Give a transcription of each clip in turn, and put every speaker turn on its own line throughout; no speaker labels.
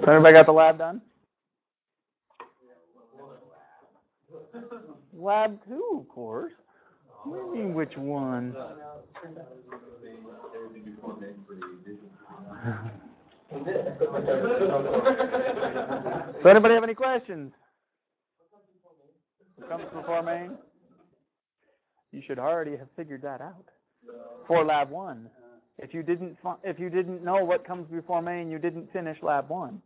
Everybody got the lab done? Lab 2, of course. What do you mean, which one? So anybody have any questions? What comes before main? You should already have figured that out for lab 1. If you didn't know what comes before main, you didn't finish lab 1.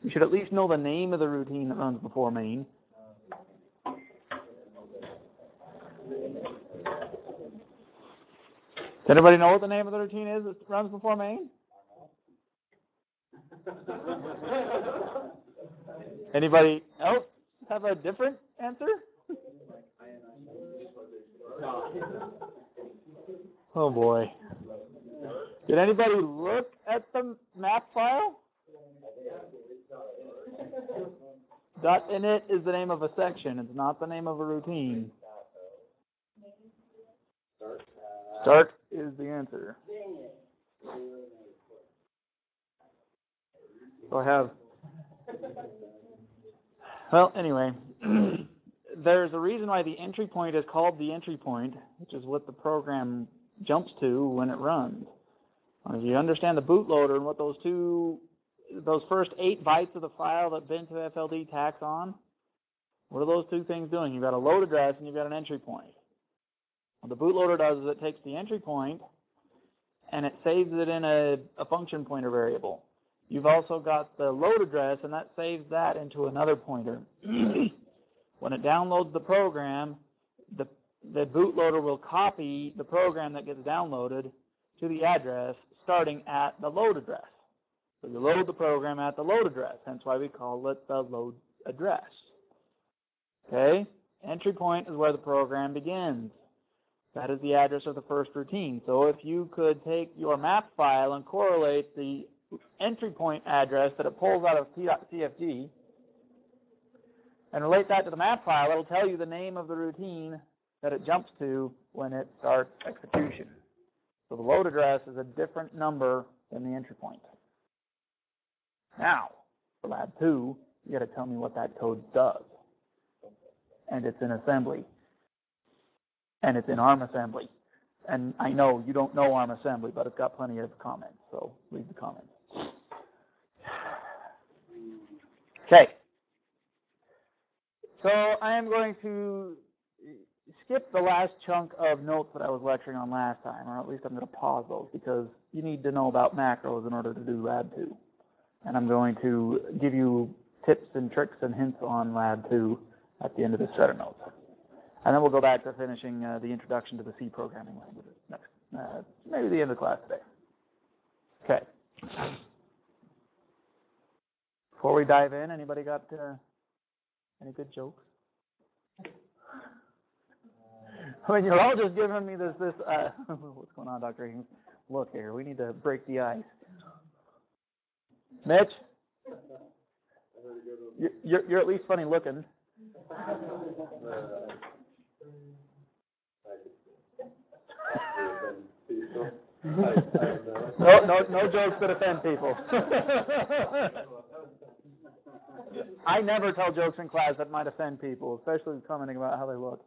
You should at least know the name of the routine that runs before main. Does anybody know what the name of the routine is that runs before main? Anybody else have a different answer? Oh boy. Did anybody look at the map file? .init is the name of a section. It's not the name of a routine. Start is the answer. So I have... Well, anyway, there's a reason why the entry point is called the entry point, which is what the program jumps to when it runs. If you understand the bootloader and what those first 8 bytes of the file that Bin2FLD tacks on, what are those two things doing? You've got a load address and you've got an entry point. What the bootloader does is it takes the entry point and it saves it in a function pointer variable. You've also got the load address, and that saves that into another pointer. When it downloads the program, the bootloader will copy the program that gets downloaded to the address starting at the load address. So you load the program at the load address, hence why we call it the load address. Okay? Entry point is where the program begins. That is the address of the first routine. So if you could take your map file and correlate the entry point address that it pulls out of t.cfg and relate that to the map file, it'll tell you the name of the routine that it jumps to when it starts execution. So the load address is a different number than the entry point. Now, for lab 2, you got to tell me what that code does. And it's in assembly. And it's in ARM assembly. And I know you don't know ARM assembly, but it's got plenty of comments, so read the comments. Okay. So I am going to skip the last chunk of notes that I was lecturing on last time, or at least I'm going to pause those, because you need to know about macros in order to do lab 2. And I'm going to give you tips and tricks and hints on lab 2 at the end of this set of notes. And then we'll go back to finishing the introduction to the C programming languages next, maybe the end of class today. Okay. Before we dive in, anybody got any good jokes? I mean, you're all just giving me this what's going on, Dr. Higgins? Look here, we need to break the ice. Mitch? You're at least funny looking. No jokes that offend people. I never tell jokes in class that might offend people, especially commenting about how they look.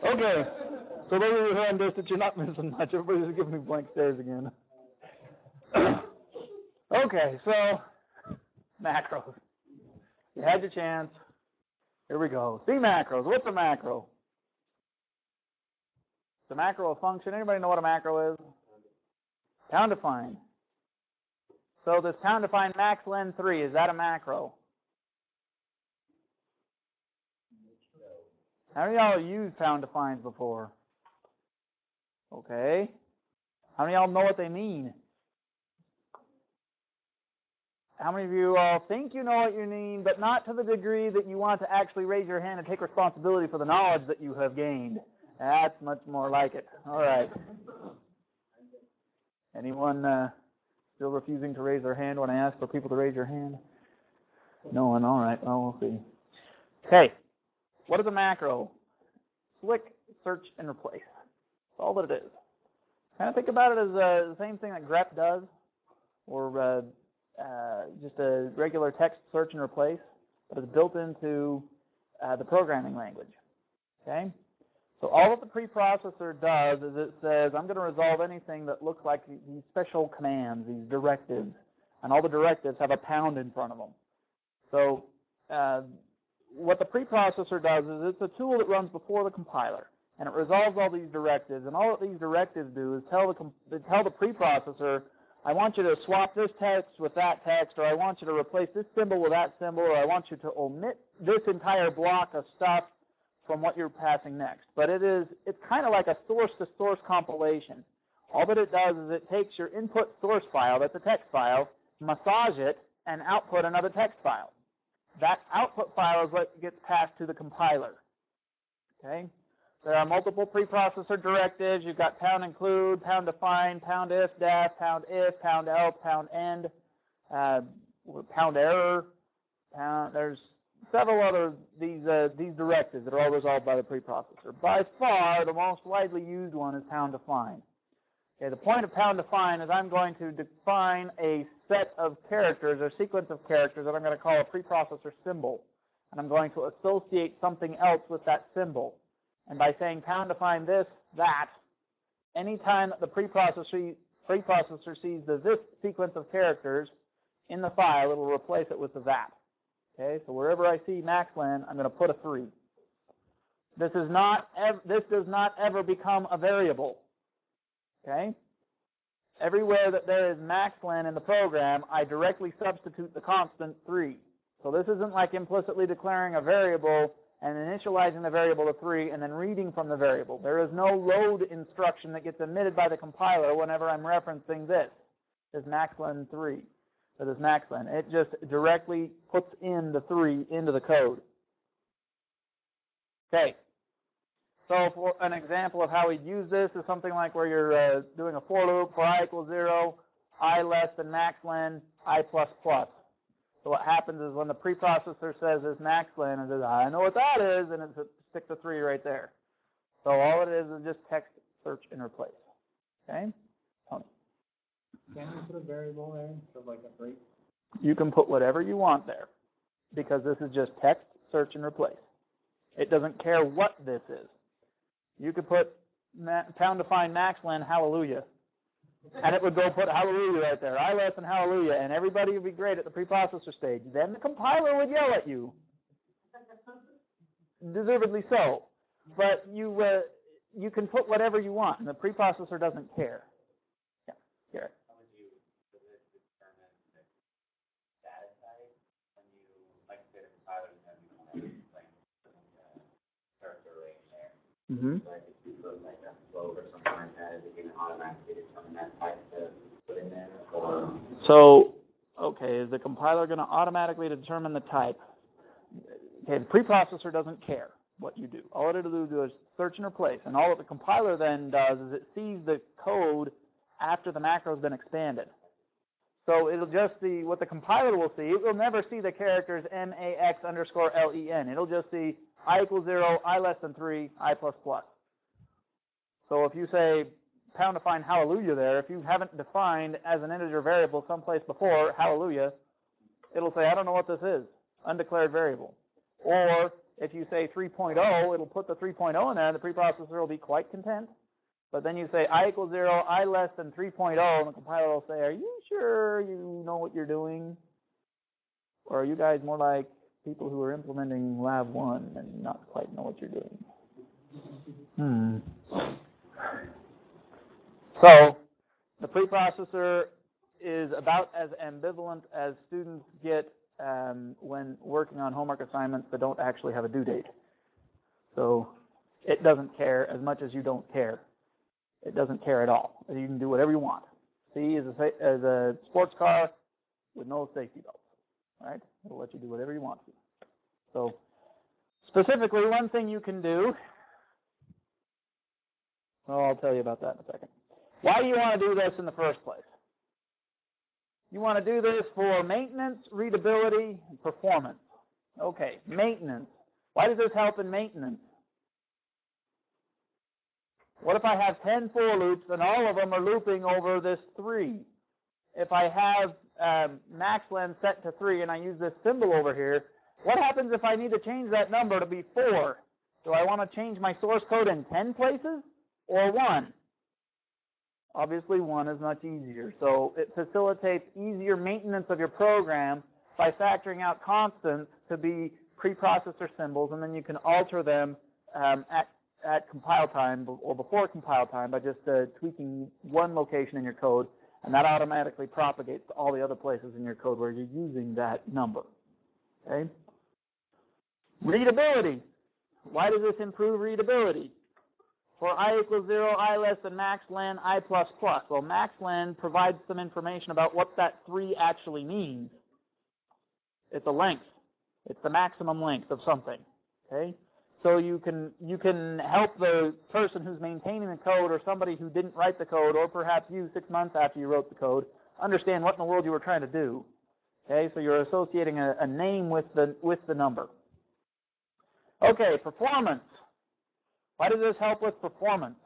Okay, so those of you who understand that you're not missing much. Everybody's giving me blank stares again. Okay, Okay, so macros. You had your chance. Here we go. C macros. What's a macro? It's a macro a function. Anybody know what a macro is? Pound define. So this pound define max len 3, is that a macro? How many of y'all have used pound defines before? Okay. How many of y'all know what they mean? How many of you all think you know what you mean, but not to the degree that you want to actually raise your hand and take responsibility for the knowledge that you have gained? That's much more like it. All right. Anyone still refusing to raise their hand when I ask for people to raise your hand? No one. All right. Well, we'll see. Okay. What is a macro? Slick, search, and replace. That's all that it is. Kind of think about it as the same thing that grep does, or just a regular text search and replace, but it's built into the programming language. Okay? So all that the preprocessor does is it says, I'm going to resolve anything that looks like these special commands, these directives, and all the directives have a pound in front of them. So what the preprocessor does is it's a tool that runs before the compiler, and it resolves all these directives, and all that these directives do is tell the preprocessor, I want you to swap this text with that text, or I want you to replace this symbol with that symbol, or I want you to omit this entire block of stuff from what you're passing next. But it's kind of like a source-to-source compilation. All that it does is it takes your input source file, that's a text file, massage it, and output another text file. That output file is what gets passed to the compiler. Okay? There are multiple preprocessor directives. You've got pound include, pound define, pound if, def, pound if, pound else, pound end, pound error. There's several other these directives that are all resolved by the preprocessor. By far, the most widely used one is pound define. Okay, the point of pound define is I'm going to define a set of characters or sequence of characters that I'm going to call a preprocessor symbol, and I'm going to associate something else with that symbol. And by saying pound define this, that, anytime the preprocessor sees the this sequence of characters in the file, it will replace it with the that. Okay, so wherever I see maxlen, I'm going to put a 3. This does not ever become a variable. Okay? Everywhere that there is maxlen in the program, I directly substitute the constant 3. So this isn't like implicitly declaring a variable and initializing the variable to 3 and then reading from the variable. There is no load instruction that gets emitted by the compiler whenever I'm referencing this maxlen 3. So this maxlen. It just directly puts in the 3 into the code. Okay. So for an example of how we'd use this is something like where you're doing a for loop for I equals 0, I less than maxlen, I plus plus. So what happens is when the preprocessor says this maxlen, it says, I know what that is, and it sticks a 3 right there. So all it is just text, search, and replace. Okay? Tony.
Can you put a variable there instead of like a break?
You can put whatever you want there, because this is just text, search, and replace. It doesn't care what this is. You could put pound define maxlen hallelujah, and it would go put hallelujah right there. I less than hallelujah, and everybody would be great at the preprocessor stage. Then the compiler would yell at you. Deservedly so. But you can put whatever you want, and the preprocessor doesn't care. Yeah, Garrett.
How would you determine the status type when you, like you said, the compiler is going to be like character range there.
Mm-hmm.
Like if you put like a float or something like that, is it going to automatically determine that type to put in there? Or
So, okay, is the compiler going to automatically determine the type? Okay, the preprocessor doesn't care what you do. All it'll do is search and replace. And all that the compiler then does is it sees the code after the macro has been expanded. So it'll just see what the compiler will see. It will never see the characters max_len. It'll just see I equals 0, I less than 3, I plus plus. So if you say pound define hallelujah there, if you haven't defined as an integer variable someplace before hallelujah, it'll say, I don't know what this is, undeclared variable. Or if you say 3.0, it'll put the 3.0 in there, and the preprocessor will be quite content But then you say I equals 0, I less than 3.0, and the compiler will say, are you sure you know what you're doing? Or are you guys more like people who are implementing Lab 1 and not quite know what you're doing? So, the preprocessor is about as ambivalent as students get when working on homework assignments that don't actually have a due date. So, it doesn't care as much as you don't care. It doesn't care at all. You can do whatever you want. C is a sports car with no safety belts, right? It'll let you do whatever you want to. So, specifically, one thing you can do, well, I'll tell you about that in a second. Why do you want to do this in the first place? You want to do this for maintenance, readability, and performance. Okay, maintenance. Why does this help in maintenance? What if I have 10 for loops and all of them are looping over this 3? If I have maxlen set to 3 and I use this symbol over here, what happens if I need to change that number to be 4? Do I want to change my source code in 10 places or 1? Obviously 1 is much easier. So it facilitates easier maintenance of your program by factoring out constants to be preprocessor symbols, and then you can alter them at compile time or before compile time by just tweaking one location in your code, and that automatically propagates to all the other places in your code where you're using that number. Okay? Readability. Why does this improve readability? For I equals 0, I less than maxlen, I plus plus. Well, maxlen provides some information about what that 3 actually means. It's a length. It's the maximum length of something. Okay? So you can help the person who's maintaining the code or somebody who didn't write the code, or perhaps you 6 months after you wrote the code, understand what in the world you were trying to do. Okay, so you're associating a name with the number. Okay, performance. Why does this help with performance?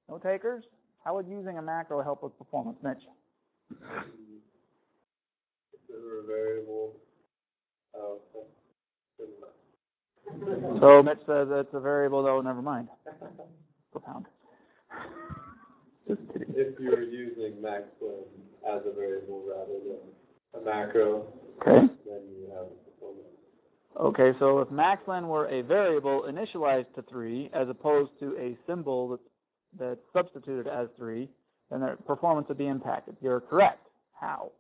No takers? How would using a macro help with performance, Mitch?
A variable.
So Mitch says it's a variable, though. Never mind. Propound. Just kidding.
If you're using maxlen as a variable rather than a macro,
okay,
then you have performance.
Okay, so if maxlen were a variable initialized to 3 as opposed to a symbol that's substituted as 3, then their performance would be impacted. You're correct. How?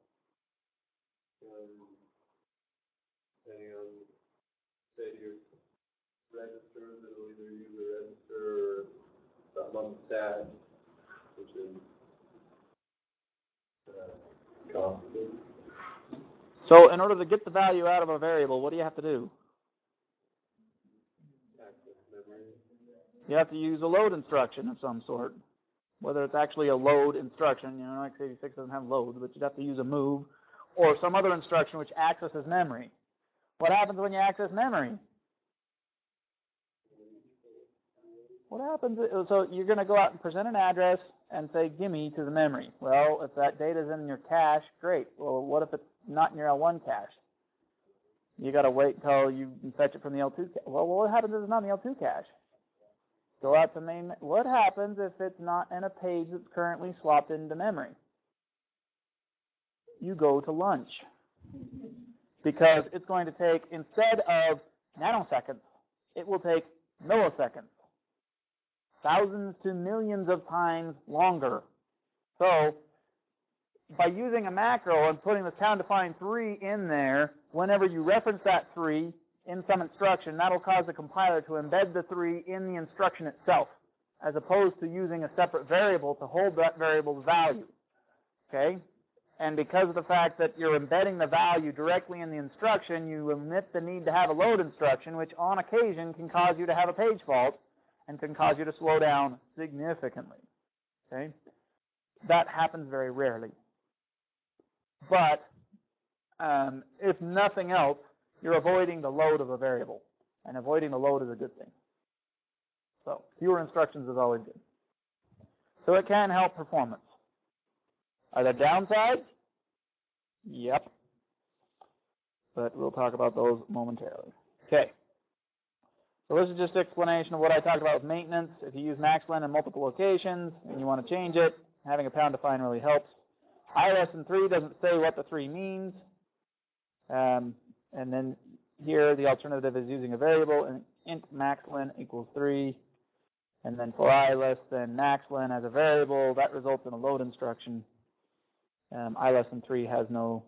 Depending on, say, your registers, it'll either use a register or something on the stack, which is constant.
So in order to get the value out of a variable, what do you have to do?
Access memory.
You have to use a load instruction of some sort. Whether it's actually a load instruction, x86 doesn't have load, but you'd have to use a move or some other instruction which accesses memory. What happens when you access memory? What happens? So you're going to go out and present an address and say, gimme to the memory. Well, if that data is in your cache, great. Well, what if it's not in your L1 cache? You got to wait until you fetch it from the L2 cache. Well, what happens if it's not in the L2 cache? Go out to main. What happens if it's not in a page that's currently swapped into memory? You go to lunch. Because it's going to take, instead of nanoseconds, it will take milliseconds. Thousands to millions of times longer. So, by using a macro and putting the count-defined 3 in there, whenever you reference that 3 in some instruction, that'll cause the compiler to embed the 3 in the instruction itself, as opposed to using a separate variable to hold that variable's value. Okay? And because of the fact that you're embedding the value directly in the instruction, you omit the need to have a load instruction, which on occasion can cause you to have a page fault and can cause you to slow down significantly. Okay? That happens very rarely. But if nothing else, you're avoiding the load of a variable. And avoiding the load is a good thing. So fewer instructions is always good. So it can help performance. Are there downsides? Yep. But we'll talk about those momentarily. Okay. So this is just an explanation of what I talked about with maintenance. If you use maxlen in multiple locations and you want to change it, having a pound define really helps. I less than 3 doesn't say what the 3 means. And then here the alternative is using a variable, and int maxlen equals 3. And then for I less than maxlen as a variable, that results in a load instruction. I less than 3 has no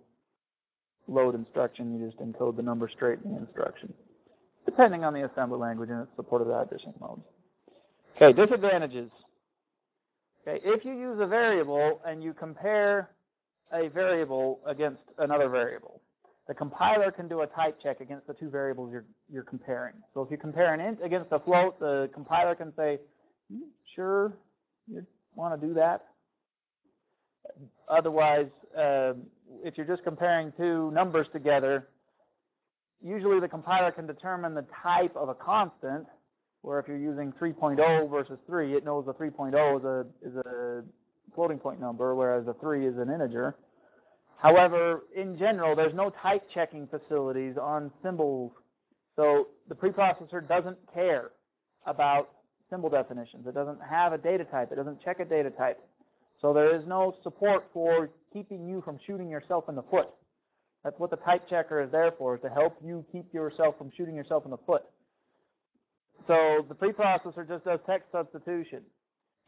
load instruction. You just encode the number straight in the instruction, depending on the assembly language and its support of the addition modes. Okay, disadvantages. Okay, if you use a variable and you compare a variable against another variable, the compiler can do a type check against the 2 variables you're comparing. So if you compare an int against a float, the compiler can say, sure, you want to do that? Otherwise, if you're just comparing 2 numbers together, usually the compiler can determine the type of a constant, where if you're using 3.0 versus 3, it knows the 3.0 is a floating point number, whereas the 3 is an integer. However, in general, there's no type checking facilities on symbols, so the preprocessor doesn't care about symbol definitions. It doesn't have a data type. It doesn't check a data type. So there is no support for keeping you from shooting yourself in the foot. That's what the type checker is there for, is to help you keep yourself from shooting yourself in the foot. So the preprocessor just does text substitution.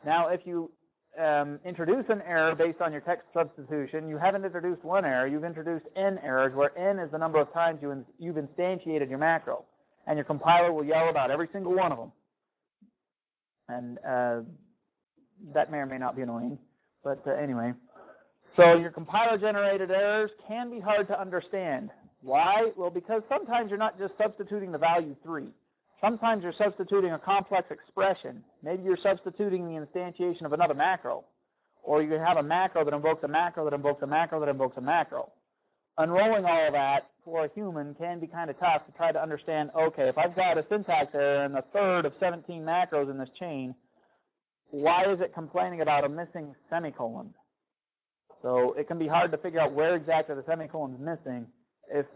Now, if you introduce an error based on your text substitution, you haven't introduced 1 error, you've introduced n errors, where n is the number of times you've instantiated your macro. And your compiler will yell about every single one of them. And that may or may not be annoying. But anyway, so your compiler-generated errors can be hard to understand. Why? Well, because sometimes you're not just substituting the value 3. Sometimes you're substituting a complex expression. Maybe you're substituting the instantiation of another macro. Or you can have a macro that invokes a macro that invokes a macro that invokes a macro. Unrolling all of that for a human can be kind of tough to try to understand, okay, if I've got a syntax error in a third of 17 macros in this chain, why is it complaining about a missing semicolon? So it can be hard to figure out where exactly the semicolon is missing if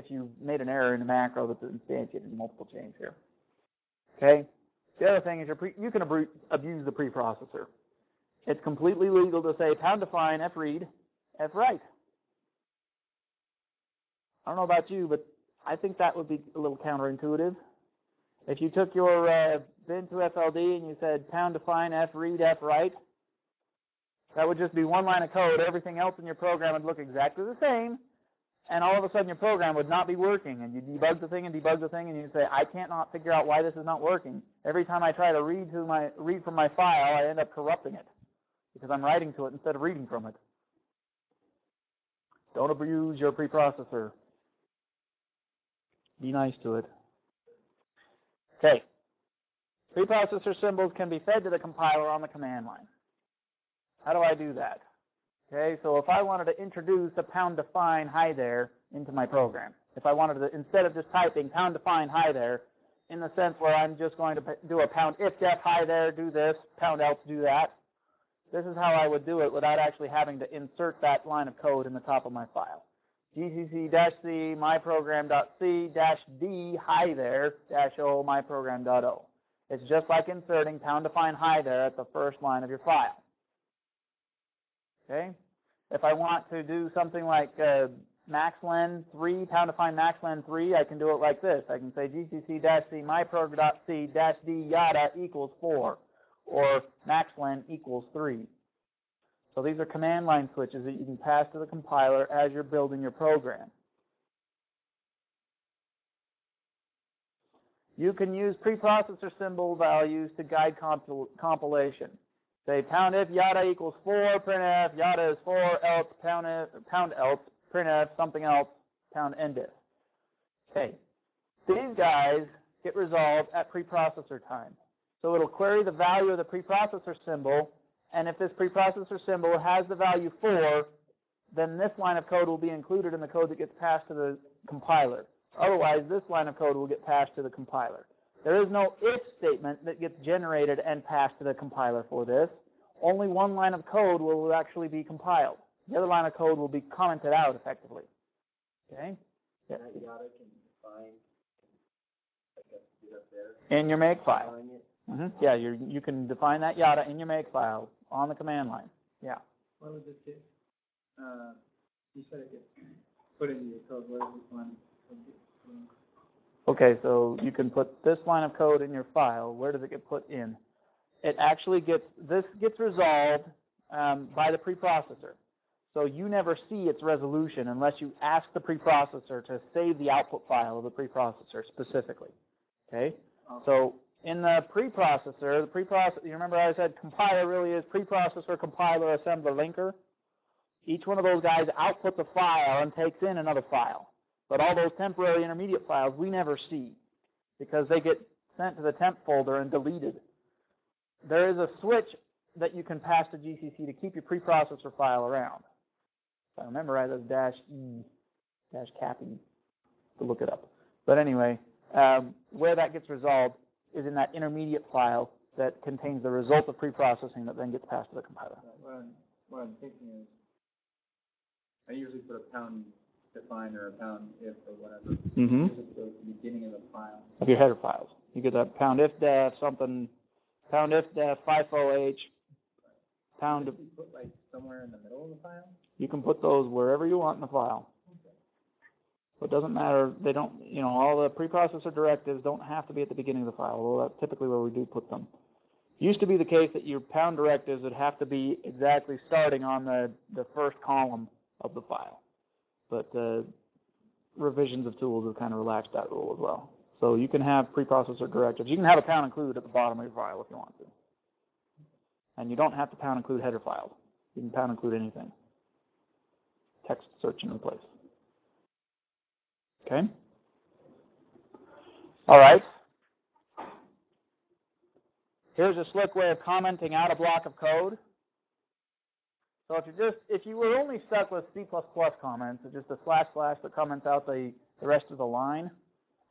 you made an error in a macro that's instantiated in multiple chains here. Okay? The other thing is you can abuse the preprocessor. It's completely legal to say pound define, f read, f write. I don't know about you, but I think that would be a little counterintuitive. If you took your bin to FLD and you said pound define, f read, f write, that would just be 1 line of code. Everything else in your program would look exactly the same, and all of a sudden your program would not be working. And you debug the thing and debug the thing, and you'd say, I can't not figure out why this is not working. Every time I try to read from my file, I end up corrupting it because I'm writing to it instead of reading from it. Don't abuse your preprocessor. Be nice to it. Okay. Preprocessor symbols can be fed to the compiler on the command line. How do I do that? Okay, so if I wanted to introduce a pound define hi there into my program, if I wanted to, instead of just typing pound define hi there, in the sense where I'm just going to do a pound if def hi there, do this, pound else, do that, this is how I would do it without actually having to insert that line of code in the top of my file. gcc-c myprogram.c-d hi there -o myprogram.o. It's just like inserting pound define hi there at the first line of your file. Okay? If I want to do something like maxlen 3, pound define maxlen 3, I can do it like this. I can say gcc-c myprog.c-d yada equals 4, or maxlen equals 3. So these are command line switches that you can pass to the compiler as you're building your program. You can use preprocessor symbol values to guide compilation. Say pound if yada equals 4, printf, yada is 4, else, pound else, printf, something else, pound end if. Okay. These guys get resolved at preprocessor time. So it'll query the value of the preprocessor symbol, and if this preprocessor symbol has the value 4, then this line of code will be included in the code that gets passed to the compiler. Otherwise, this line of code will get passed to the compiler. There is no if statement that gets generated and passed to the compiler for this. Only 1 line of code will actually be compiled. The other line of code will be commented out effectively. Okay? Yeah.
That yada can define like a
it up there.
In your make file.
Following it.
Yeah, you can define that yada in your make file on the command line. Yeah.
What was it, Chief? You said it gets put into your code. What is this one?
Okay, so you can put this line of code in your file. Where does it get put in? It actually gets resolved by the preprocessor. So you never see its resolution unless you ask the preprocessor to save the output file of the preprocessor specifically. Okay? So in the preprocessor, you remember I said compiler really is preprocessor, compiler, assembler, linker? Each one of those guys outputs a file and takes in another file. But all those temporary intermediate files we never see because they get sent to the temp folder and deleted. There is a switch that you can pass to GCC to keep your preprocessor file around. If I remember right, that's -cappy to look it up. But anyway, where that gets resolved is in that intermediate file that contains the result of preprocessing that then gets passed to the compiler.
What I'm thinking is, I usually put a pound define or a pound if or whatever.
Mm-hmm.
At the beginning of the file.
Of your header files. You get that pound if def something, pound if def FIFO-H, pound.
Should we put like somewhere in the middle of the file?
You can put those wherever you want in the file. So it doesn't matter. They don't, all the preprocessor directives don't have to be at the beginning of the file, although that's typically where we do put them. It used to be the case that your pound directives would have to be exactly starting on the first column of the file. But revisions of tools have kind of relaxed that rule as well. So you can have preprocessor directives. You can have a pound include at the bottom of your file if you want to. And you don't have to pound include header files. You can pound include anything. Text, search, and replace. Okay? All right. Here's a slick way of commenting out a block of code. So if you were only stuck with C++ comments, it's just a / that comments out the rest of the line.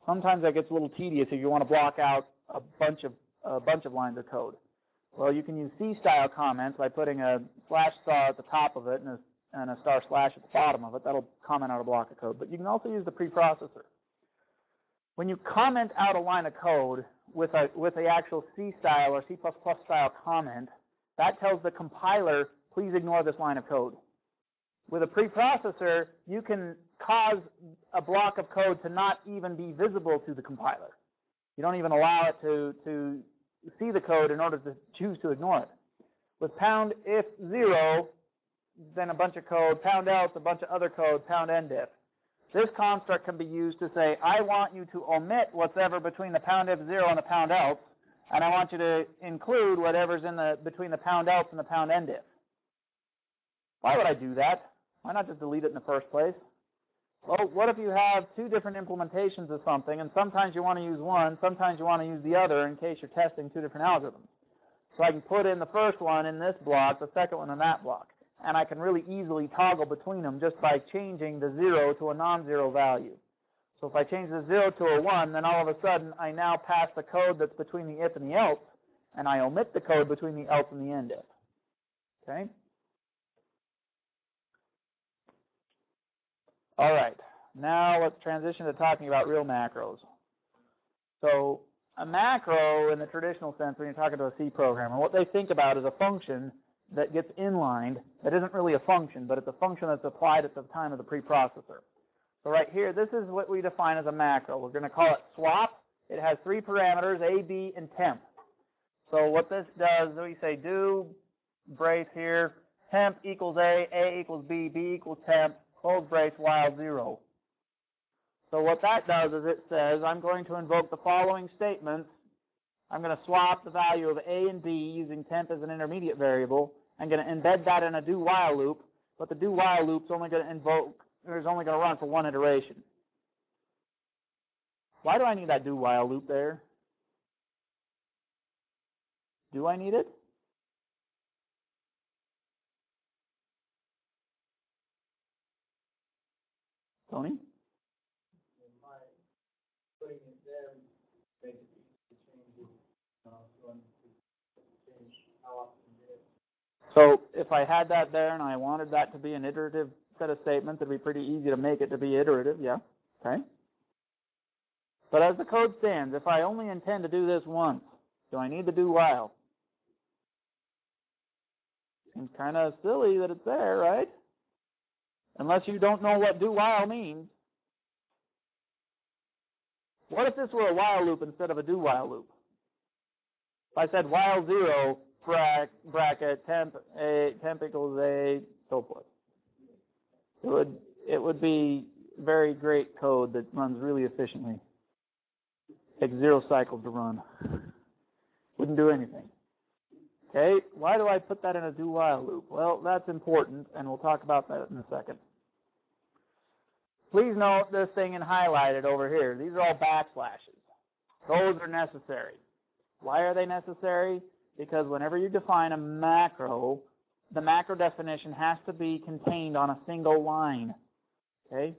Sometimes that gets a little tedious if you want to block out a bunch of lines of code. Well, you can use C-style comments by putting a / star at the top of it and a * at the bottom of it. That'll comment out a block of code. But you can also use the preprocessor. When you comment out a line of code with the actual C-style or C++ style comment, that tells the compiler, please ignore this line of code. With a preprocessor, you can cause a block of code to not even be visible to the compiler. You don't even allow it to see the code in order to choose to ignore it. With pound if 0, then a bunch of code, pound else, a bunch of other code, pound end if. This construct can be used to say, I want you to omit whatever between the pound if 0 and the pound else, and I want you to include whatever's between the pound else and the pound end if. Why would I do that? Why not just delete it in the first place? Well, what if you have two different implementations of something, and sometimes you want to use one, sometimes you want to use the other in case you're testing two different algorithms. So I can put in the first one in this block, the second one in that block. And I can really easily toggle between them just by changing the 0 to a non-zero value. So if I change the 0 to a 1, then all of a sudden I now pass the code that's between the if and the else, and I omit the code between the else and the end if. Okay? All right. Now let's transition to talking about real macros. So a macro, in the traditional sense, when you're talking to a C programmer, what they think about is a function that gets inlined that isn't really a function, but it's a function that's applied at the time of the preprocessor. So right here, this is what we define as a macro. We're going to call it swap. It has 3 parameters, A, B, and temp. So what this does, we say do, brace here, temp equals A equals B equals temp, close brace while 0. So what that does is it says, I'm going to invoke the following statements. I'm going to swap the value of A and B using temp as an intermediate variable. I'm going to embed that in a do-while loop, but the do-while loop's only going to is only going to run for one iteration. Why do I need that do-while loop there? Do I need it? Tony?
Putting it there makes it easy to change it. To change how often it is.
So if I had that there and I wanted that to be an iterative set of statements, it'd be pretty easy to make it to be iterative, yeah? Okay. But as the code stands, if I only intend to do this once, do I need to do while? Seems kind of silly that it's there, right? Unless you don't know what do while means. What if this were a while loop instead of a do while loop? If I said while 0, bracket, temp equals A, so forth. It would be very great code that runs really efficiently. Takes 0 cycles to run. Wouldn't do anything. Okay, why do I put that in a do while loop? Well, that's important, and we'll talk about that in a second. Please note this thing in highlighted over here. These are all backslashes. Those are necessary. Why are they necessary? Because whenever you define a macro, the macro definition has to be contained on a single line. Okay?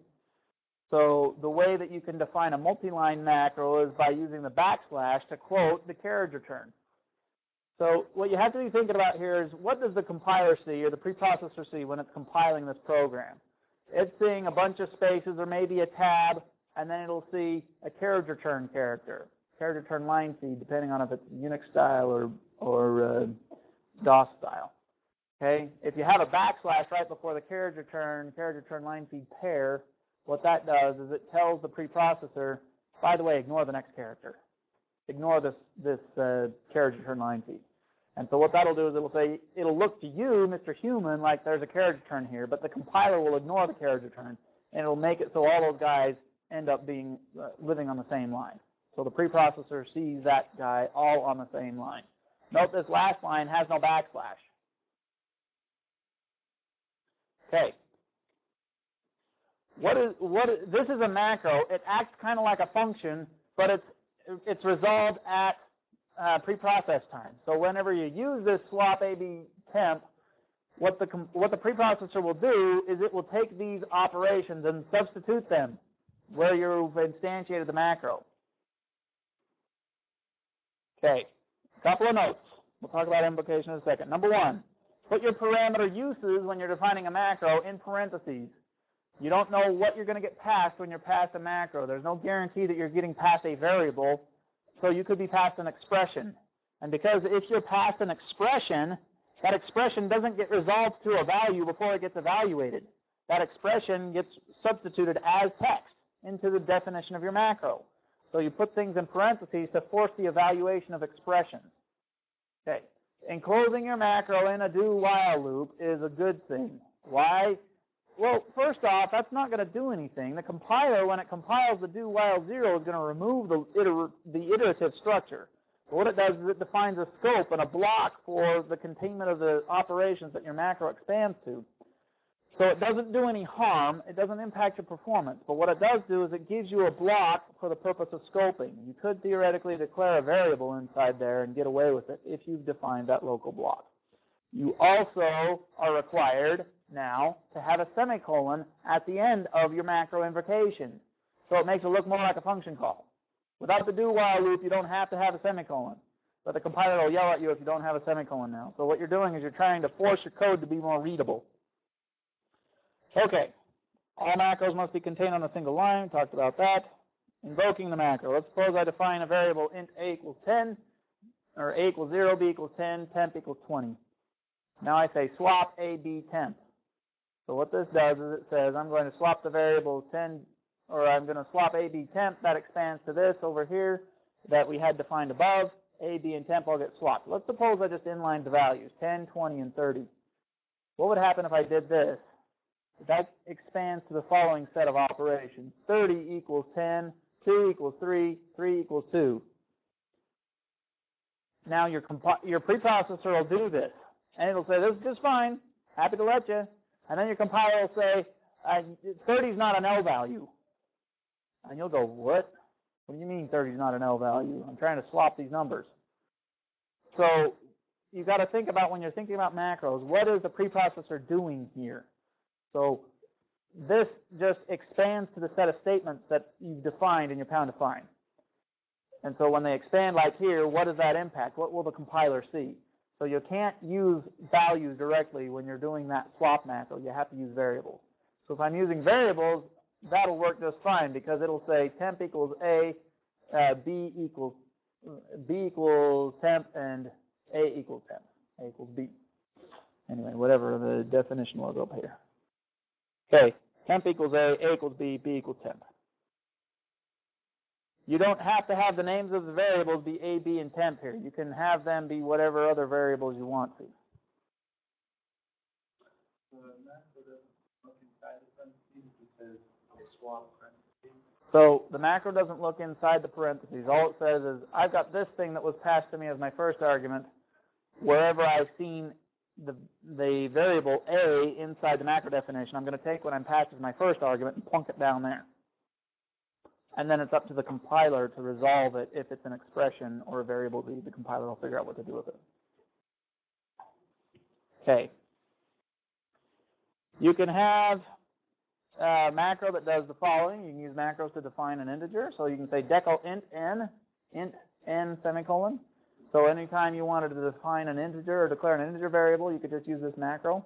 So the way that you can define a multi-line macro is by using the backslash to quote the carriage return. So what you have to be thinking about here is, what does the compiler see or the preprocessor see when it's compiling this program? It's seeing a bunch of spaces or maybe a tab, and then it'll see a carriage return character, carriage return line feed, depending on if it's Unix style or DOS style. Okay, if you have a backslash right before the carriage return line feed pair, what that does is it tells the preprocessor, by the way, ignore the next character. Ignore this carriage return line feed. And so what that'll do is it'll look to you, Mr. Human, like there's a carriage return here, but the compiler will ignore the carriage return, and it'll make it so all those guys end up being living on the same line. So the preprocessor sees that guy all on the same line. Note this last line has no backslash. Okay. This is a macro. It acts kind of like a function, but it's resolved at preprocess time. So whenever you use this swap AB temp, what the preprocessor will do is it will take these operations and substitute them where you've instantiated the macro. Okay, a couple of notes. We'll talk about invocation in a second. Number 1, put your parameter uses when you're defining a macro in parentheses. You don't know what you're going to get passed when you're passed a macro. There's no guarantee that you're getting passed a variable, so you could be passed an expression. And because if you're passed an expression, that expression doesn't get resolved to a value before it gets evaluated. That expression gets substituted as text into the definition of your macro. So you put things in parentheses to force the evaluation of expressions. Okay. Enclosing your macro in a do-while loop is a good thing. Why? Well, first off, that's not going to do anything. The compiler, when it compiles the do-while 0, is going to remove the iterative structure. But what it does is it defines a scope and a block for the containment of the operations that your macro expands to. So it doesn't do any harm. It doesn't impact your performance. But what it does do is it gives you a block for the purpose of scoping. You could theoretically declare a variable inside there and get away with it if you've defined that local block. You also are required now to have a semicolon at the end of your macro invocation. So it makes it look more like a function call. Without the do-while loop, you don't have to have a semicolon. But the compiler will yell at you if you don't have a semicolon now. So what you're doing is you're trying to force your code to be more readable. Okay. All macros must be contained on a single line. Talked about that. Invoking the macro. Let's suppose I define a variable int a equals 10, or a equals 0, b equals 10, temp equals 20. Now I say swap a, b, temp. So what this does is it says I'm going to swap the variable 10, or I'm going to swap a, b, temp. That expands to this over here that we had defined above. A, b, and temp all get swapped. Let's suppose I just inlined the values, 10, 20, and 30. What would happen if I did this? That expands to the following set of operations. 30 equals 10, 2 equals 3, 3 equals 2. Now your preprocessor will do this, and it'll say, this is just fine, happy to let you. And then your compiler will say, 30 is not an L value. And you'll go, what? What do you mean 30 is not an L value? I'm trying to swap these numbers. So you've got to think about, when you're thinking about macros, what is the preprocessor doing here? So this just expands to the set of statements that you've defined in your pound define. And so when they expand like here, what does that impact? What will the compiler see? So you can't use values directly when you're doing that swap macro. You have to use variables. So if I'm using variables, that'll work just fine because it'll say temp equals A, B equals temp and A equals temp. A equals B. Anyway, whatever the definition was up here. Okay, temp equals A equals B equals temp. You don't have to have the names of the variables be A, B, and temp here. You can have them be whatever other variables you want to.
So the macro doesn't look inside the parentheses because they swap parentheses.
So the macro doesn't look inside the parentheses. All it says is, I've got this thing that was passed to me as my first argument. Wherever I've seen the variable A inside the macro definition, I'm going to take what I'm passed as my first argument and plunk it down there. And then it's up to the compiler to resolve it if it's an expression or a variable B. The compiler will figure out what to do with it. Okay. You can have a macro that does the following. You can use macros to define an integer. So you can say decal int n semicolon. So anytime you wanted to define an integer or declare an integer variable, you could just use this macro.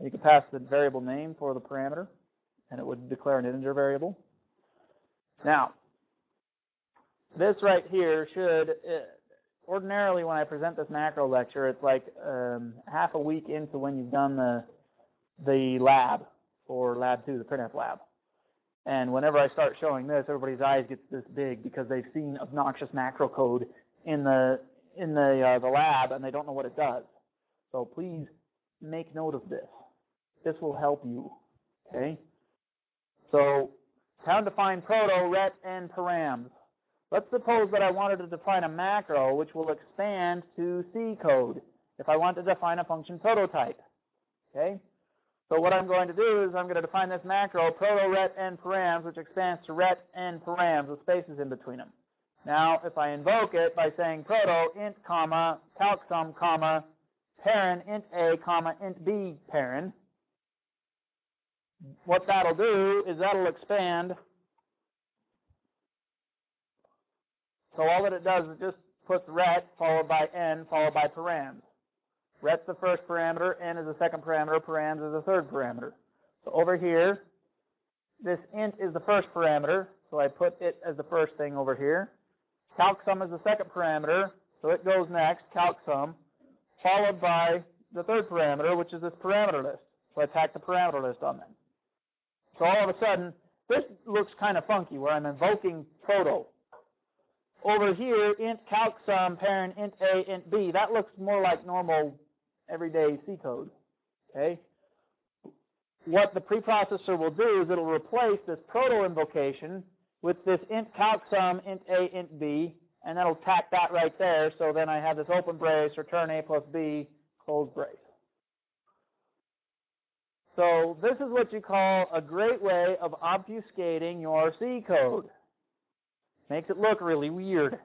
And you could pass the variable name for the parameter, and it would declare an integer variable. Now, this right here should, ordinarily when I present this macro lecture, it's like half a week into when you've done the lab for lab 2, the printf lab. And whenever I start showing this, everybody's eyes get this big because they've seen obnoxious macro code in the lab and they don't know what it does. So please make note of this. This will help you. Okay? So how to define proto, ret, and params. Let's suppose that I wanted to define a macro which will expand to C code if I want to define a function prototype. Okay? So what I'm going to do is I'm going to define this macro, proto, ret, and params, which expands to ret and params with spaces in between them. Now, if I invoke it by saying proto, int, comma, calcsum, comma, parent, int A, comma, int B, parent, what that'll do is that'll expand. So all that it does is just puts ret followed by n followed by params. Ret's the first parameter, n is the second parameter, params is the third parameter. So over here, this int is the first parameter, so I put it as the first thing over here. Calcsum is the second parameter, so it goes next, calcsum, followed by the third parameter, which is this parameter list. So I tack the parameter list on them. So all of a sudden, this looks kind of funky where I'm invoking proto. Over here, int calcsum, parent, int A, int B, that looks more like normal everyday C code. Okay? What the preprocessor will do is it'll replace this proto invocation with this int calcsum, int A, int B, and that'll tack that right there, so then I have this open brace, return A plus B, close brace. So this is what you call a great way of obfuscating your C code. Makes it look really weird.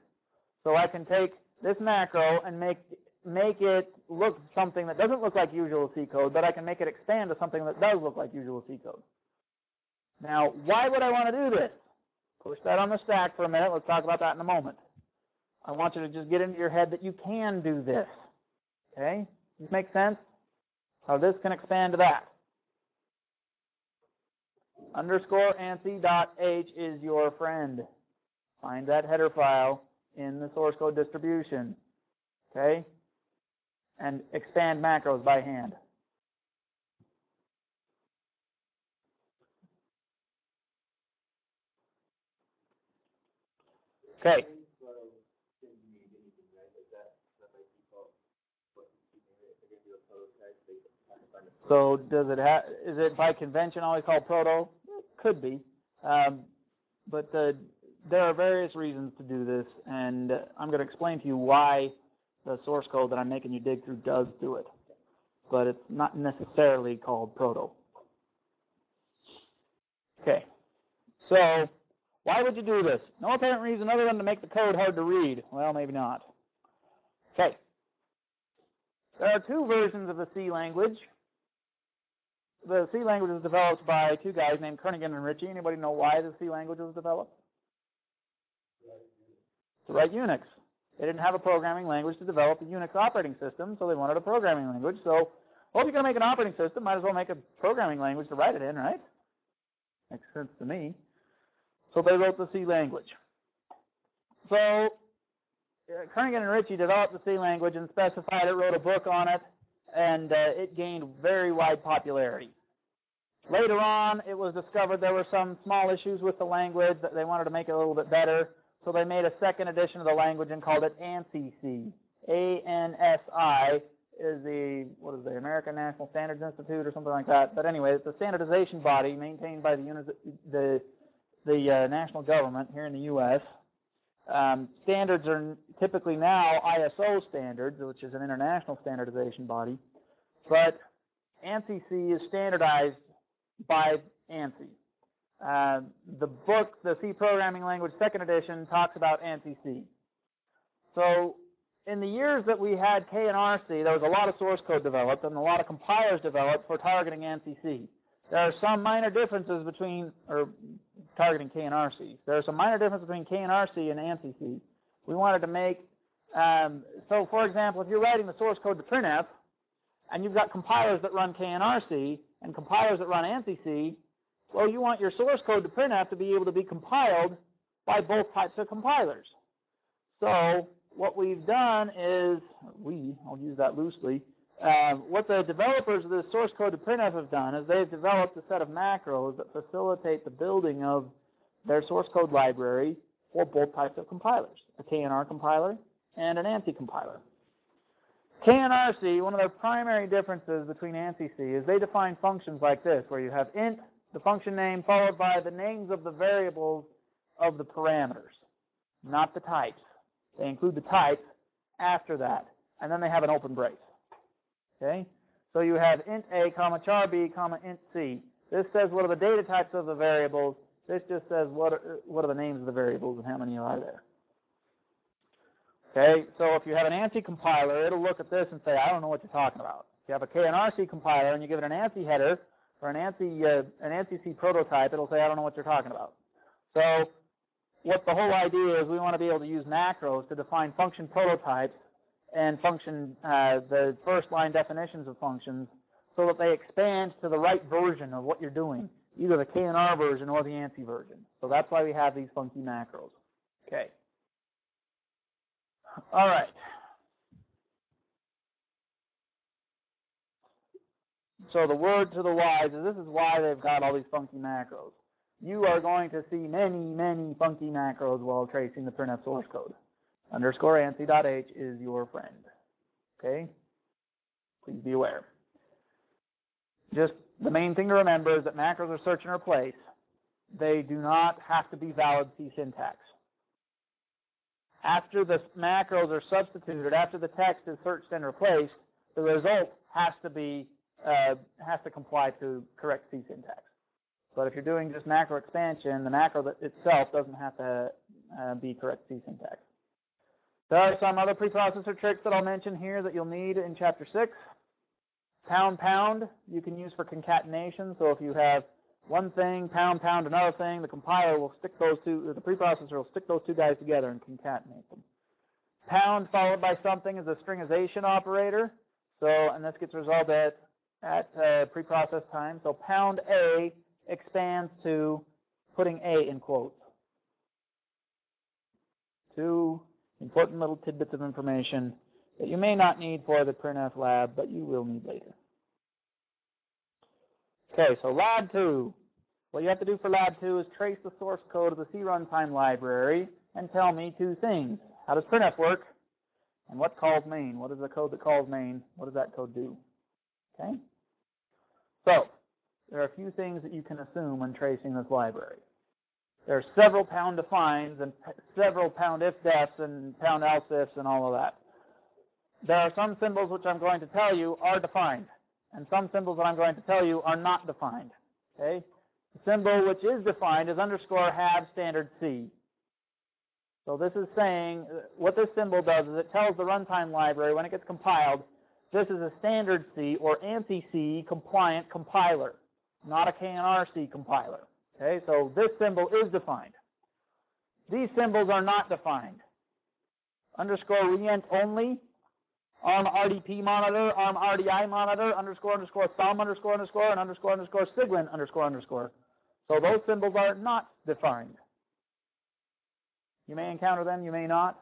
So I can take this macro and make it look something that doesn't look like usual C code, but I can make it expand to something that does look like usual C code. Now, why would I want to do this? Push that on the stack for a minute. Let's talk about that in a moment. I want you to just get into your head that you can do this. Okay? Does this make sense? How this can expand to that. Underscore ANSI.h is your friend. Find that header file in the source code distribution. Okay? And expand macros by hand. Okay. So does it have? Is it by convention always called proto? Could be, but there are various reasons to do this, and I'm going to explain to you why the source code that I'm making you dig through does do it, but it's not necessarily called proto. Okay, so why would you do this? No apparent reason other than to make the code hard to read. Well, maybe not. Okay, there are two versions of the C language. The C language was developed by two guys named Kernighan and Ritchie. Anybody know why the C language was developed? To write Unix. They didn't have a programming language to develop a Unix operating system, so they wanted a programming language. So, well, if you're going to make an operating system, might as well make a programming language to write it in, right? Makes sense to me. So they wrote the C language. Kernighan and Ritchie developed the C language and specified it, wrote a book on it, and it gained very wide popularity. Later on, it was discovered there were some small issues with the language that they wanted to make it a little bit better, so they made a second edition of the language and called it ANSI. ANSI is the American National Standards Institute or something like that. But anyway, it's a standardization body maintained by the national government here in the U.S. Standards are typically now ISO standards, which is an international standardization body, but ANSI is standardized by ANSI. The book, the C Programming Language Second Edition, talks about ANSI. So in the years that we had K and RC, there was a lot of source code developed and a lot of compilers developed for targeting ANSI. There are some minor differences between, or targeting K and RC. There are some minor differences between K and RC and ANSI. We wanted to make, so for example, if you're writing the source code to printf, and you've got compilers that run K and RC, and compilers that run ANSI, well, you want your source code to printf to be able to be compiled by both types of compilers. So what we've done is, I'll use that loosely, what the developers of the source code to printf have done is they've developed a set of macros that facilitate the building of their source code library for both types of compilers, a KNR compiler and an ANSI compiler. KNRC, one of their primary differences between ANSI is they define functions like this, where you have int, the function name, followed by the names of the variables of the parameters, not the types. They include the types after that, and then they have an open brace. Okay? So you have int a, comma, char b, comma, int c. This says what are the data types of the variables. This just says what are the names of the variables and how many are there. Okay, so if you have an ANSI compiler, it'll look at this and say, I don't know what you're talking about. If you have a KNRC compiler and you give it an ANSI header or an ANSI C prototype, it'll say, I don't know what you're talking about. So what the whole idea is, we want to be able to use macros to define function prototypes and the first line definitions of functions so that they expand to the right version of what you're doing, either the KNR version or the ANSI version. So that's why we have these funky macros. Okay. All right. So the word to the wise is this is why they've got all these funky macros. You are going to see many, many funky macros while tracing the printf source code. _ANSI.h is your friend. Okay? Please be aware. Just the main thing to remember is that macros are search and replace. They do not have to be valid C syntax. After the macros are substituted, after the text is searched and replaced, the result has to comply to correct C syntax. But if you're doing just macro expansion, the macro itself doesn't have to be correct C syntax. There are some other preprocessor tricks that I'll mention here that you'll need in Chapter 6. Pound you can use for concatenation. So if you have one thing, pound another thing, the compiler will stick those two, or the preprocessor will stick those two guys together and concatenate them. Pound followed by something is a stringization operator. So, and this gets resolved at preprocess time. So pound A expands to putting A in quotes. Two important little tidbits of information that you may not need for the printf lab, but you will need later. Okay, so lab 2. What you have to do for lab 2 is trace the source code of the C runtime library and tell me two things. How does printf work? And what calls main? What is the code that calls main? What does that code do? Okay? So, there are a few things that you can assume when tracing this library. There are several pound defines and several pound if-defs and pound else-ifs and all of that. There are some symbols which I'm going to tell you are defined, and some symbols that I'm going to tell you are not defined. Okay? The symbol which is defined is _have standard C. So this is saying, what this symbol does is it tells the runtime library when it gets compiled, this is a standard C or ANSI-C compliant compiler, not a KNR-C compiler. Okay, so this symbol is defined. These symbols are not defined. _reint only, ARM RDP monitor, ARM RDI monitor, __thumb __, and __siglin __. So those symbols are not defined. You may encounter them, you may not.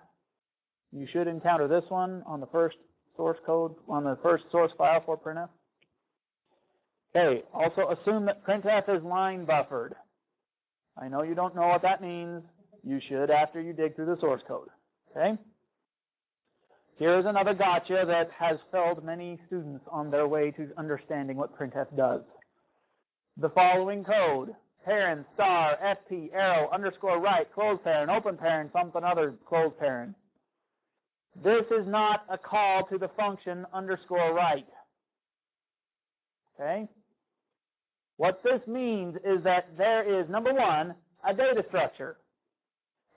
You should encounter this one on the first source code, on the first source file for printf. Okay, also assume that printf is line buffered. I know you don't know what that means. You should after you dig through the source code. Okay? Here's another gotcha that has failed many students on their way to understanding what printf does. The following code, parent, star, FP, arrow, underscore right, close parent, open parent, something other, close parent. This is not a call to the function underscore right. Okay? What this means is that there is, number one, a data structure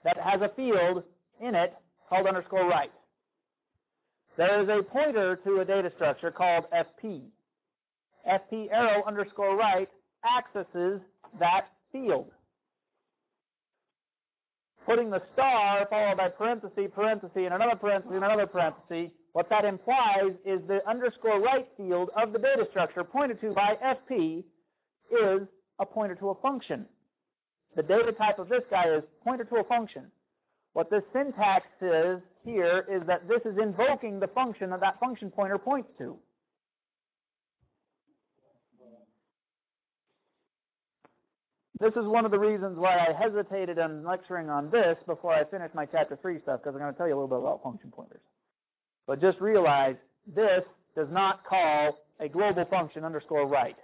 that has a field in it called underscore right. There is a pointer to a data structure called FP. FP arrow underscore right accesses that field. Putting the star followed by parenthesis, parenthesis, and another parenthesis, and another parenthesis, what that implies is the underscore right field of the data structure pointed to by FP is a pointer to a function. The data type of this guy is pointer to a function. What this syntax is here is that this is invoking the function that that function pointer points to. This is one of the reasons why I hesitated on lecturing on this before I finished my chapter 3 stuff, because I'm going to tell you a little bit about function pointers. But just realize this does not call a global function underscore right.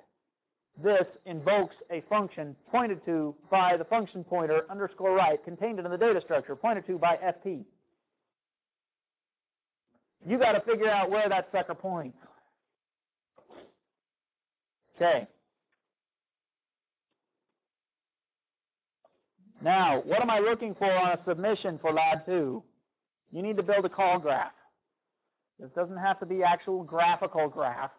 This invokes a function pointed to by the function pointer underscore right contained in the data structure pointed to by FP. You got to figure out where that sucker points. Okay. Now, what am I looking for on a submission for Lab 2? You need to build a call graph. This doesn't have to be actual graphical graph,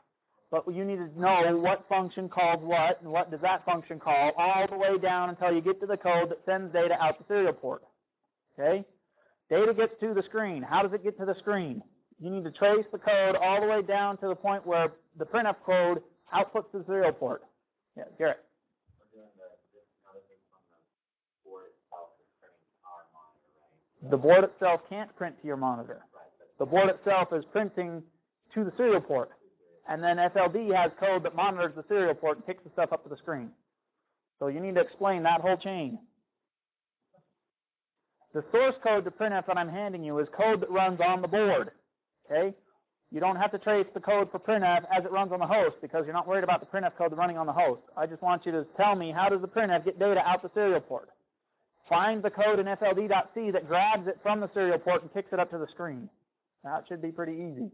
but you need to know what function calls what, and what does that function call, all the way down until you get to the code that sends data out the serial port. Okay? Data gets to the screen. How does it get to the screen? You need to trace the code all the way down to the point where the printf code outputs to the serial port. Yeah, Garrett. The board itself can't print to your monitor. The board itself is printing to the serial port. And then FLD has code that monitors the serial port and picks the stuff up to the screen. So you need to explain that whole chain. The source code to printf that I'm handing you is code that runs on the board. Okay? You don't have to trace the code for printf as it runs on the host because you're not worried about the printf code running on the host. I just want you to tell me how does the printf get data out the serial port. Find the code in FLD.C that grabs it from the serial port and kicks it up to the screen. That should be pretty easy.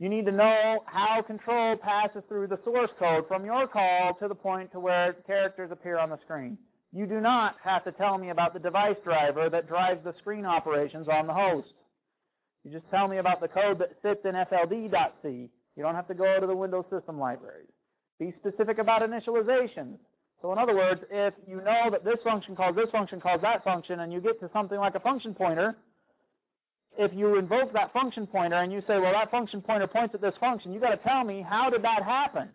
You need to know how control passes through the source code from your call to the point to where characters appear on the screen. You do not have to tell me about the device driver that drives the screen operations on the host. You just tell me about the code that sits in FLD.C. You don't have to go to the Windows System libraries. Be specific about initializations. So in other words, if you know that this function calls that function, and you get to something like a function pointer, if you invoke that function pointer and you say, well, that function pointer points at this function, you've got to tell me, how did that happen?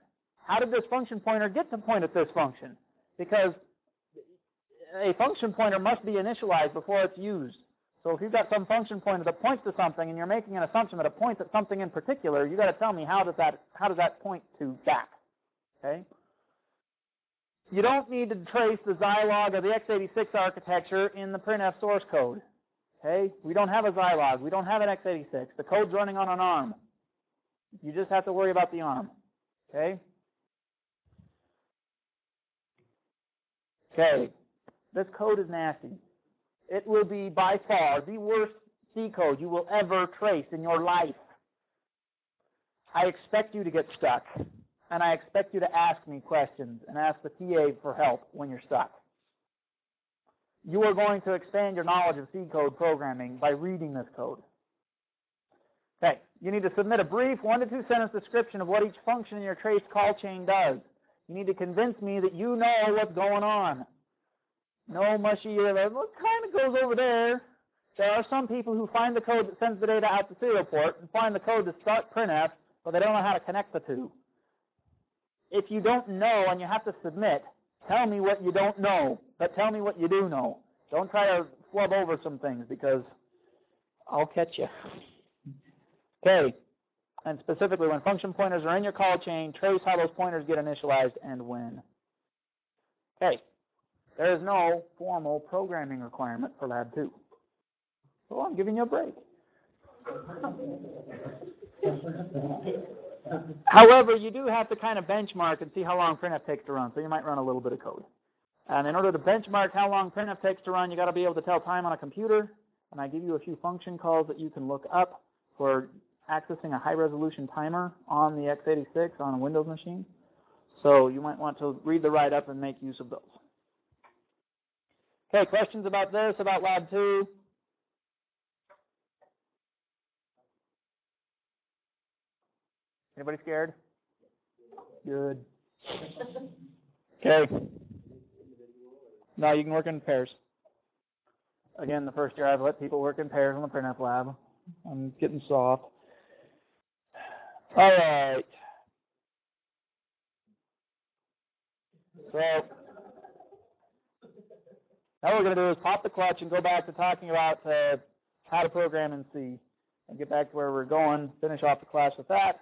How did this function pointer get to point at this function? Because a function pointer must be initialized before it's used. So if you've got some function pointer that points to something and you're making an assumption that it points at something in particular, you've got to tell me how does that point to that? Okay? You don't need to trace the Zilog or the x86 architecture in the printf source code. Okay? We don't have a Zilog. We don't have an x86. The code's running on an ARM. You just have to worry about the ARM. Okay? Okay. This code is nasty. It will be by far the worst C code you will ever trace in your life. I expect you to get stuck. And I expect you to ask me questions and ask the TA for help when you're stuck. You are going to expand your knowledge of C code programming by reading this code. Okay, you need to submit a brief 1 to 2 sentence description of what each function in your traced call chain does. You need to convince me that you know what's going on. No mushy, what kind of goes over there? There are some people who find the code that sends the data out to serial port and find the code to start printf, but they don't know how to connect the two. If you don't know and you have to submit, tell me what you don't know, but tell me what you do know. Don't try to flub over some things because I'll catch you. Okay. And specifically, when function pointers are in your call chain, trace how those pointers get initialized and when. Okay. There is no formal programming requirement for Lab 2. So I'm giving you a break. However, you do have to kind of benchmark and see how long printf takes to run, so you might run a little bit of code. And in order to benchmark how long printf takes to run, you got to be able to tell time on a computer. And I give you a few function calls that you can look up for accessing a high-resolution timer on the x86 on a Windows machine. So you might want to read the write-up and make use of those. Okay, questions about this, about Lab 2? Anybody scared? Good. Okay. No, you can work in pairs. Again, the first year I've let people work in pairs on the printf lab. I'm getting soft. All right. So now what we're going to do is pop the clutch and go back to talking about how to program in C and get back to where we're going, finish off the class with that.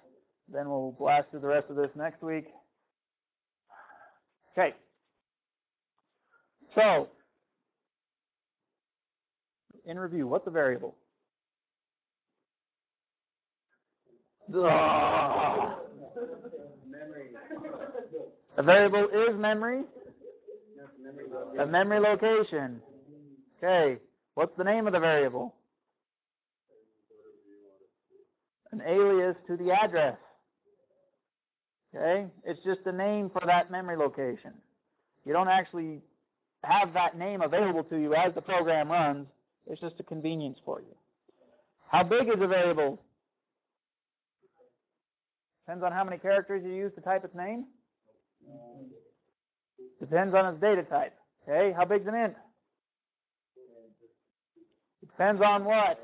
Then we'll blast through the rest of this next week. Okay. So, in review, what's a variable? Ugh. A variable is memory. A memory location. Okay. What's the name of the variable? An alias to the address. Okay? It's just a name for that memory location. You don't actually have that name available to you as the program runs. It's just a convenience for you. How big is a variable? Depends on how many characters you use to type its name. Depends on its data type. Okay? How big's an int? It depends on what?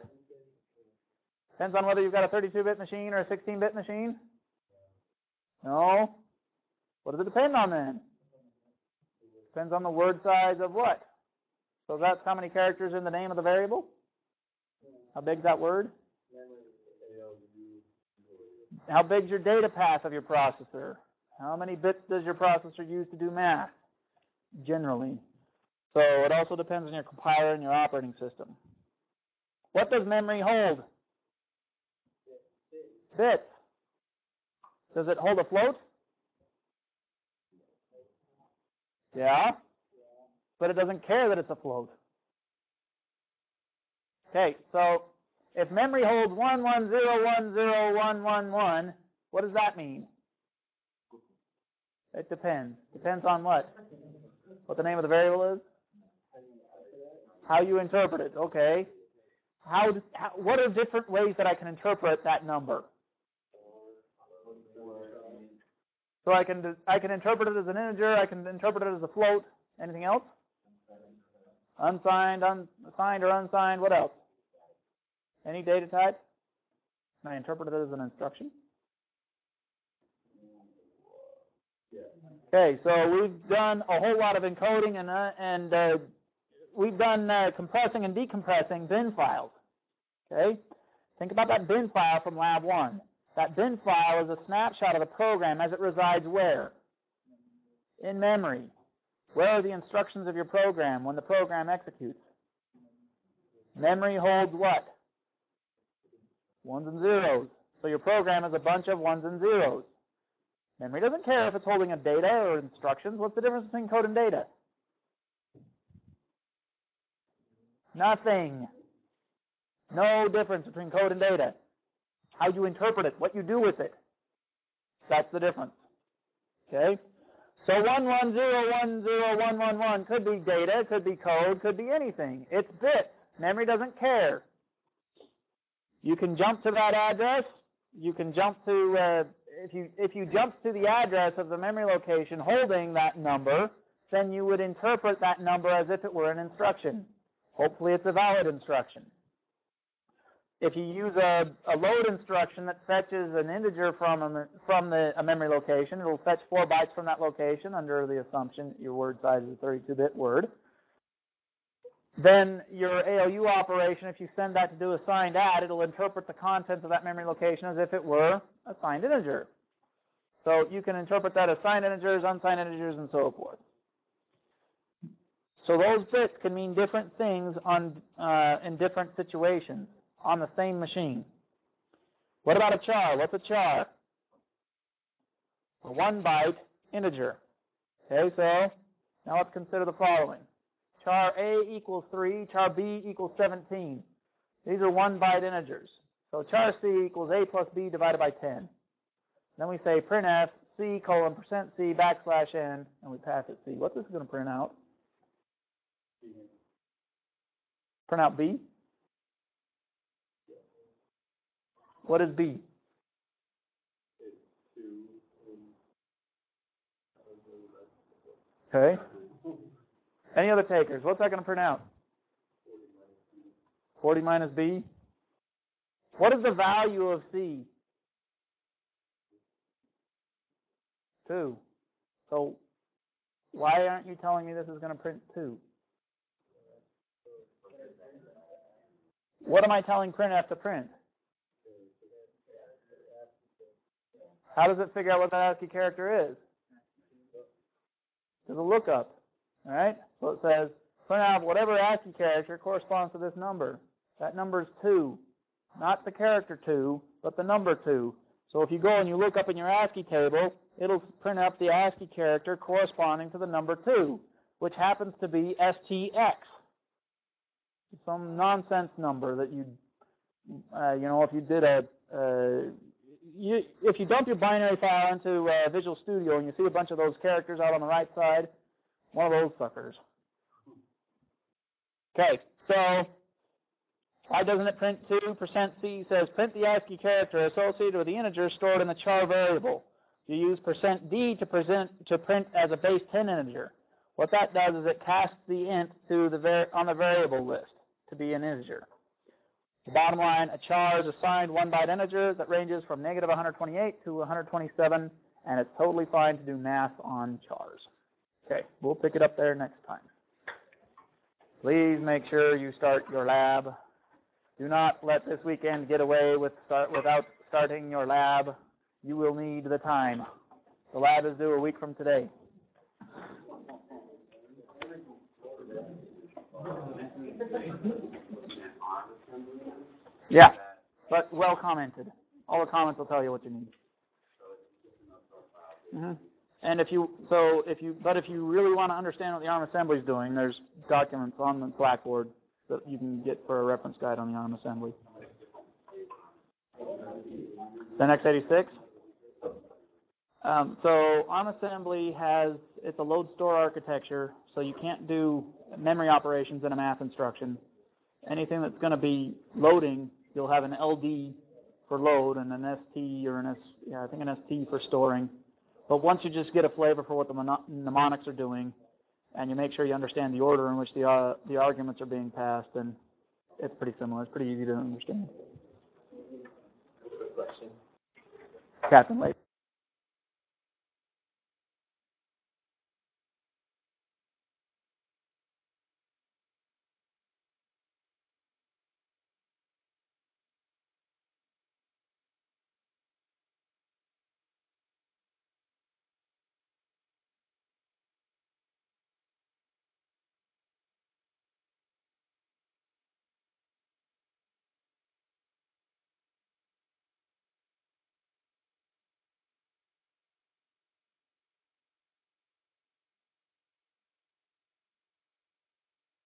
Depends on whether you've got a 32-bit machine or a 16-bit machine? No. What does it depend on then? Depends on the word size of what? So that's how many characters in the name of the variable? How big's that word? How big's your data path of your processor? How many bits does your processor use to do math? Generally. So it also depends on your compiler and your operating system. What does memory hold? Bits. Does it hold a float? Yeah. But it doesn't care that it's a float. Okay, so if memory holds 110101111, what does that mean? It depends. Depends on what? What the name of the variable is? How you interpret it. Okay. What are different ways that I can interpret that number? So I can interpret it as an integer. I can interpret it as a float. Anything else? Unsigned, assigned, or unsigned. What else? Any data type? Can I interpret it as an instruction? Okay, so we've done a whole lot of encoding and we've done compressing and decompressing bin files. Okay, think about that bin file from Lab 1. That bin file is a snapshot of the program as it resides where? In memory. Where are the instructions of your program when the program executes? Memory holds what? Ones and zeros. So your program is a bunch of ones and zeros. Memory doesn't care if it's holding a data or instructions. What's the difference between code and data? Nothing. No difference between code and data. How you interpret it, what you do with it. That's the difference. Okay? So 1101011 could be data, could be code, could be anything. It's bits. Memory doesn't care. You can jump to that address. You can jump to, if you jump to the address of the memory location holding that number, then you would interpret that number as if it were an instruction. Hopefully it's a valid instruction. If you use a load instruction that fetches an integer from a memory location, it will fetch 4 bytes from that location under the assumption that your word size is a 32-bit word. Then your ALU operation, if you send that to do a signed add, it'll interpret the contents of that memory location as if it were a signed integer. So you can interpret that as signed integers, unsigned integers, and so forth. So those bits can mean different things in different situations on the same machine. What about a char? What's a char? A 1-byte integer. Okay, so now let's consider the following. Char A equals 3, char B equals 17. These are 1-byte integers. So char C equals A plus B divided by 10. Then we say printf C colon %C backslash n, and we pass it C. What's this going to print out? Print out B? What is B? Okay. Any other takers? What's that going to print out? 40 minus B. What is the value of C? 2. So why aren't you telling me this is going to print 2? What am I telling printf to print? How does it figure out what that ASCII character is? There's a lookup. All right? So it says, print out whatever ASCII character corresponds to this number. That number is 2. Not the character 2, but the number 2. So if you go and you look up in your ASCII table, it'll print up the ASCII character corresponding to the number 2, which happens to be STX. Some nonsense number that you know, if you did if you dump your binary file into Visual Studio and you see a bunch of those characters out on the right side, one of those suckers. Okay, so why doesn't it print 2? %C says print the ASCII character associated with the integer stored in the char variable. You use %D to print as a base 10 integer. What that does is it casts the int to on the variable list to be an integer. The bottom line, a char is a signed 1-byte integer that ranges from negative 128 to 127, and it's totally fine to do math on chars. Okay, we'll pick it up there next time. Please make sure you start your lab. Do not let this weekend get away without starting your lab. You will need the time. The lab is due a week from today. Yeah, but well commented. All the comments will tell you what you need. And if you really want to understand what the ARM assembly is doing, there's documents on the Blackboard that you can get for a reference guide on the ARM assembly. Then x86. So ARM assembly it's a load store architecture, so you can't do memory operations in a math instruction. Anything that's going to be loading, you'll have an LD for load and an ST or an ST for storing. But once you just get a flavor for what the mnemonics are doing, and you make sure you understand the order in which the arguments are being passed, then it's pretty similar. It's pretty easy to understand. Captain Lake.